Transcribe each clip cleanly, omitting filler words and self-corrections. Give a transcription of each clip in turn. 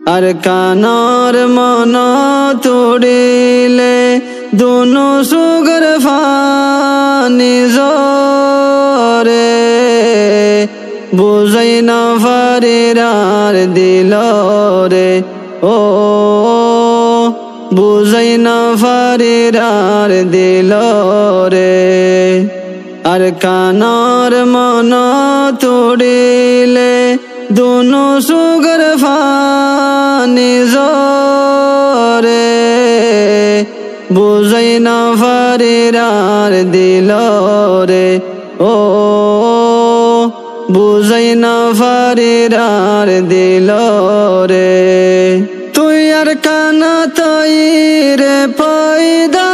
আর কানার মন তোড়িলে দুনো সুগর ফানি জরে বুঝাই না ফারিরার দিল রে ও বুঝাই না ফারিরার দিল রে আর কানার মন তোড়িলে দুনো সুগর ফানি জরে বুঝাই না ফারিরার দিল রে ও বুঝাই না ফারিরার দিল রে তুই আর কানা তাই রে পয়দা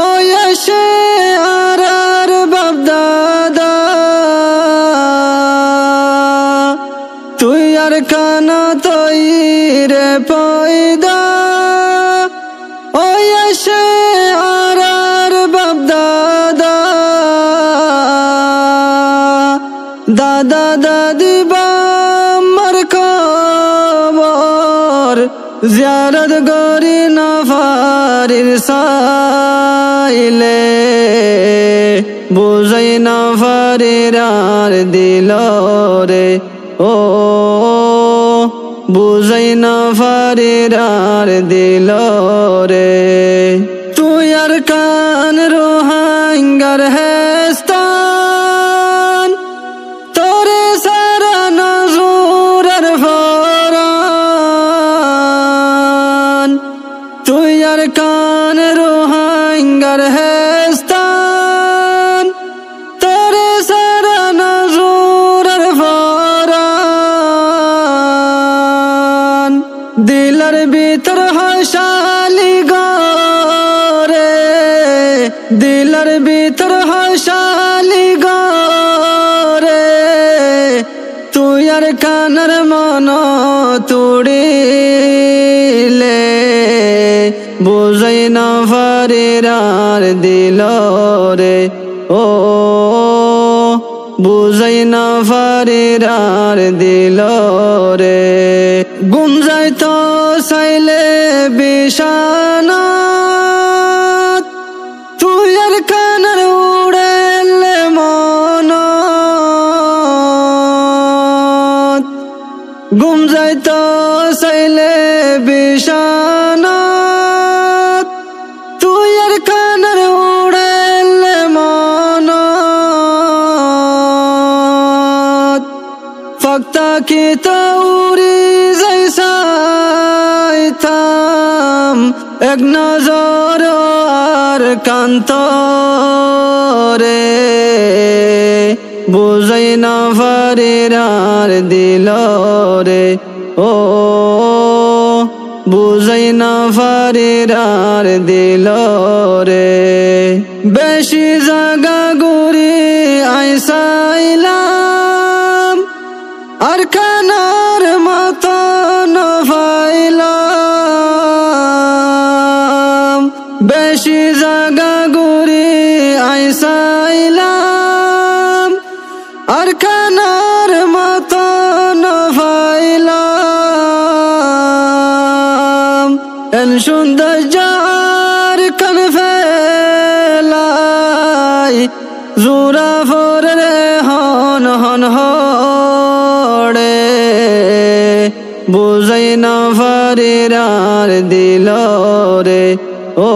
ও এসে আর বাপদাদা তুই আর কানা তাই রে পয়দা ও এসে আর বাপদাদা দাদা দাদি বাম্মার কবর জিয়ারত গরি না ফারির সাইলে বুঝাই না ফারিরার দিল রে ও বুঝাই না ফারিরার দিল রে তুই আর কান রোহাঙ্গার হেস্তান তোরে সারা নজুরের ফরান তুই আর কান রোহাঙ্গার হেস্তান তোরে সারা নজুরের ফরান দিলার ভিতর হাসালি গরে দিলার ভিতর হাসালি গরে তুই আর কানার মন তোড়িলে বুঝাই না ফারিরার দিল রে ও বুঝাই না ফারিরার দিল রে গুঞ্জাই তো চাইলে বিছানাত তুই আর কানার উড়েলে মন গুঞ্জাই তো চাইলে বিছানাত তুই আর কানার উড়েলে মন ফক্তা কি তো উড়ি যাইতাম এক নজর আর কান্ত রে বুঝাই না ফারিরার দিল রে ও বুঝাই না ফারিরার দিল রে বেশি জাগা ঘুরি আইসাইলাম আর কানার মতন ফাইলাম বেশি জাগা ঘুরি আইসাইলাম আর কানার মতন ফাইলাম এন সুন্দর যার কান ফেলাই জোরা ফরে হন হন হড়ে বুঝাই না ফারিরার দিল রে ও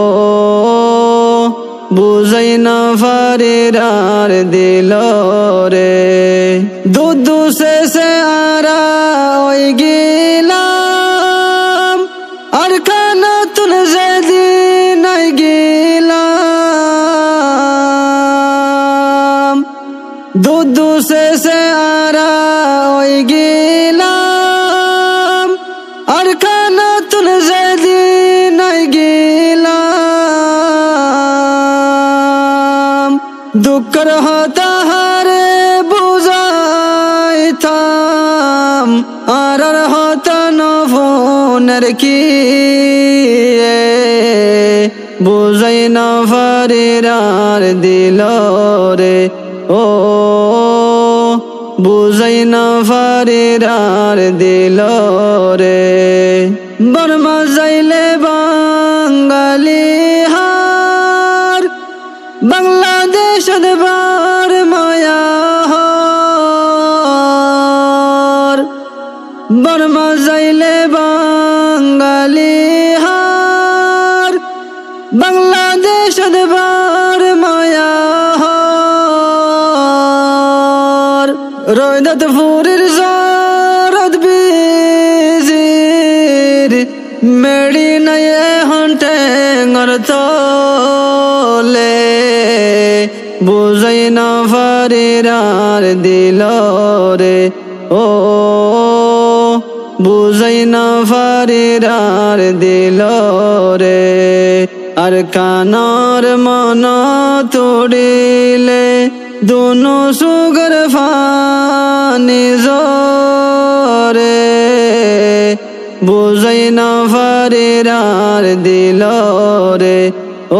বুঝাই না ফারিরার দিল রে দুধু সে আরা ওই গিলাম আর কানা তুল যেদিন গিলাম দুধু সে আরা ওই গিলাম আর কানা তুল যেদিন গিলাম দুঃখর হতাহারে বুঝাইতাম আর হতন ফোনের কি বুঝাই না ফারিরার দিল রে ও বুঝাই না ফারিরার দিল রে বর্মা যাইলে বাঙালি হার বাংলাদেশ বার মায়া হর বর্মা যাইলে বাঙালি হার বাংলাদেশ বার মায়া হর রোদত ফুরির জরত বিজির মেড়ি নাই হন্টে তলে বুঝাই না ফারিরার দিল রে ও বুঝাই না ফারিরার দিল রে আর কানার মন তোড়িলে দুনো সুগর ফানি জরে বুঝাই না ফারিরার দিল রে ও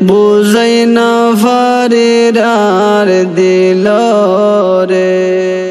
বুঝাই না ফারিরার দিল রে।